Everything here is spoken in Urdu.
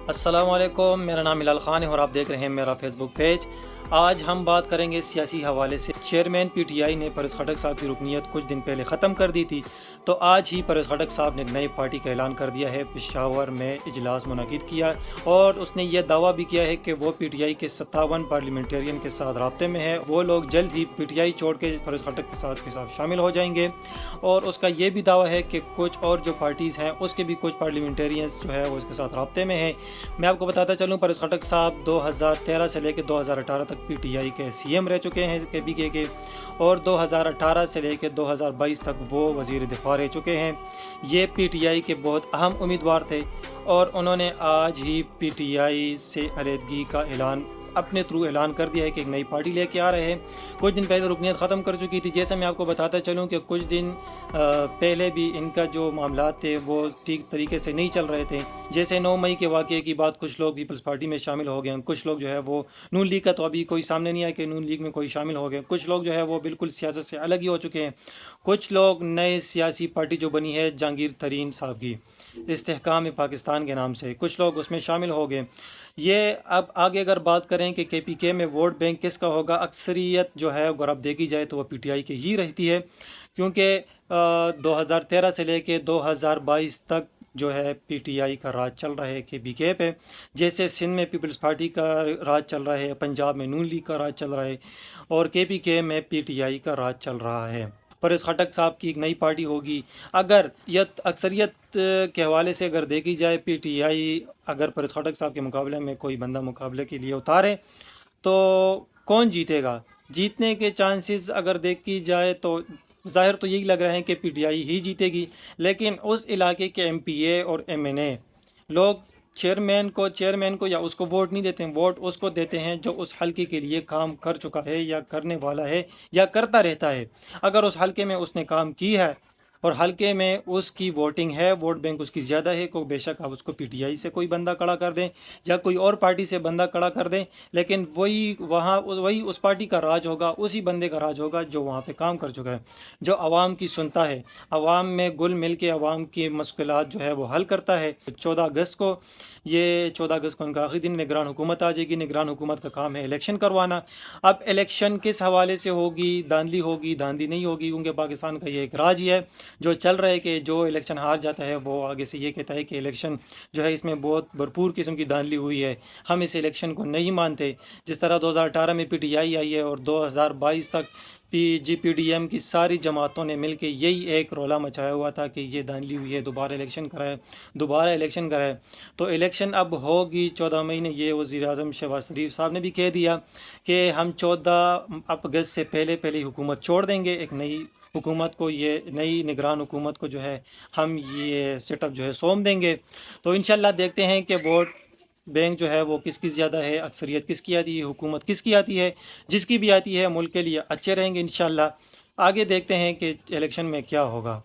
السلام علیکم، میرا نام ہلال خان ہے اور آپ دیکھ رہے ہیں میرا فیس بک پیج۔ آج ہم بات کریں گے سیاسی حوالے سے۔ چیئرمین پی ٹی آئی نے پرویز خٹک صاحب کی رکنیت کچھ دن پہلے ختم کر دی تھی، تو آج ہی پرویز خٹک صاحب نے نئی پارٹی کا اعلان کر دیا ہے۔ پشاور میں اجلاس منعقد کیا اور اس نے یہ دعویٰ بھی کیا ہے کہ وہ پی ٹی آئی کے 57 پارلیمنٹرین کے ساتھ رابطے میں ہے۔ وہ لوگ جلد ہی پی ٹی آئی چھوڑ کے پرویز خٹک کے ساتھ شامل ہو جائیں گے، اور اس کا یہ بھی دعویٰ ہے کہ کچھ اور جو پارٹیز ہیں اس کے بھی کچھ پارلیمنٹرینز جو ہے وہ اس کے ساتھ رابطے میں ہیں۔ میں آپ کو بتاتا چلوں، پرویز خٹک صاحب 2013 سے لے کے 2018 تک پی ٹی آئی کے سی ایم رہ چکے ہیں کے پی کے، اور 2018 سے لے کے 2022 تک وہ وزیر دفاع رہ چکے ہیں۔ یہ پی ٹی آئی کے بہت اہم امیدوار تھے اور انہوں نے آج ہی پی ٹی آئی سے علیحدگی کا اعلان اپنے تھرو اعلان کر دیا ہے کہ ایک نئی پارٹی لے کے آ رہے ہیں۔ کچھ دن پہلے رکنیت ختم کر چکی تھی۔ جیسے میں آپ کو بتاتا چلوں کہ کچھ دن پہلے بھی ان کا جو معاملات تھے وہ ٹھیک طریقے سے نہیں چل رہے تھے۔ جیسے 9 مئی کے واقعے کی بات، کچھ لوگ پیپلز پارٹی میں شامل ہو گئے ہیں، کچھ لوگ جو ہے وہ نون لیگ کا، تو ابھی کوئی سامنے نہیں آیا کہ نون لیگ میں کوئی شامل ہو گئے، کچھ لوگ جو ہے وہ بالکل سیاست سے الگ ہی ہو چکے ہیں، کچھ لوگ نئے سیاسی پارٹی جو بنی ہے جہانگیر ترین صاحب کی، استحکام پاکستان کے نام سے، کچھ لوگ اس میں شامل ہو گئے۔ یہ اب آگے اگر بات کریں کہ کے پی کے میں ووٹ بینک کس کا ہوگا، اکثریت جو ہے اگر اب دیکھی جائے تو وہ پی ٹی آئی کی ہی رہتی ہے، کیونکہ 2013 سے لے کے 2022 تک جو ہے پی ٹی آئی کا راج چل رہا ہے کے پی کے پہ۔ جیسے سندھ میں پیپلز پارٹی کا راج چل رہا ہے، پنجاب میں نون لیگ کا راج چل رہا ہے، اور کے پی کے میں پی ٹی آئی کا راج چل رہا ہے۔ پرویز خٹک صاحب کی ایک نئی پارٹی ہوگی۔ اگر یہ اکثریت کے حوالے سے اگر دیکھی جائے، پی ٹی آئی اگر پرویز خٹک صاحب کے مقابلے میں کوئی بندہ مقابلے کے لیے اتارے تو کون جیتے گا؟ جیتنے کے چانسز اگر دیکھی جائے تو ظاہر تو یہی لگ رہا ہے کہ پی ٹی آئی ہی جیتے گی، لیکن اس علاقے کے ایم پی اے اور ایم این اے لوگ چیئرمین کو یا اس کو ووٹ نہیں دیتے ہیں، ووٹ اس کو دیتے ہیں جو اس حلقے کے لیے کام کر چکا ہے یا کرنے والا ہے یا کرتا رہتا ہے۔ اگر اس حلقے میں اس نے کام کی ہے اور حلقے میں اس کی ووٹنگ ہے، ووٹ بینک اس کی زیادہ ہے، کو بے شک آپ اس کو پی ٹی آئی سے کوئی بندہ کھڑا کر دیں یا کوئی اور پارٹی سے بندہ کھڑا کر دیں، لیکن وہی اس پارٹی کا راج ہوگا، اسی بندے کا راج ہوگا جو وہاں پہ کام کر چکا ہے، جو عوام کی سنتا ہے، عوام میں گل مل کے عوام کی مشکلات جو ہے وہ حل کرتا ہے۔ 14 اگست کو ان کا آخری دن، نگران حکومت آ جائے گی۔ نگران حکومت کا کام ہے الیکشن کروانا۔ اب الیکشن کس حوالے سے ہوگی؟ دھاندلی نہیں ہوگی، کیونکہ پاکستان کا یہ ایک راج ہی ہے جو چل رہا ہے کہ جو الیکشن ہار جاتا ہے وہ آگے سے یہ کہتا ہے کہ الیکشن جو ہے اس میں بہت بھرپور قسم کی دھاندلی ہوئی ہے، ہم اس الیکشن کو نہیں مانتے۔ جس طرح 2018 میں پی ٹی آئی آئی ہے اور 2022 تک پی ڈی ایم کی ساری جماعتوں نے مل کے یہی ایک رولا مچایا ہوا تھا کہ یہ دھاندلی ہوئی ہے، دوبارہ الیکشن کرائے۔ تو الیکشن اب ہوگی 14 مئی نے، یہ وزیر اعظم شہباز شریف صاحب نے بھی کہہ دیا کہ ہم 14 اگست سے پہلے حکومت چھوڑ دیں گے، ایک نئی حکومت کو، یہ نئی نگران حکومت کو جو ہے ہم یہ سیٹ اپ جو ہے سونپ دیں گے۔ تو انشاءاللہ دیکھتے ہیں کہ ووٹ بینک جو ہے وہ کس کی زیادہ ہے، اکثریت کس کی آتی ہے، حکومت کس کی آتی ہے۔ جس کی بھی آتی ہے ملک کے لیے اچھے رہیں گے انشاءاللہ۔ آگے دیکھتے ہیں کہ الیکشن میں کیا ہوگا۔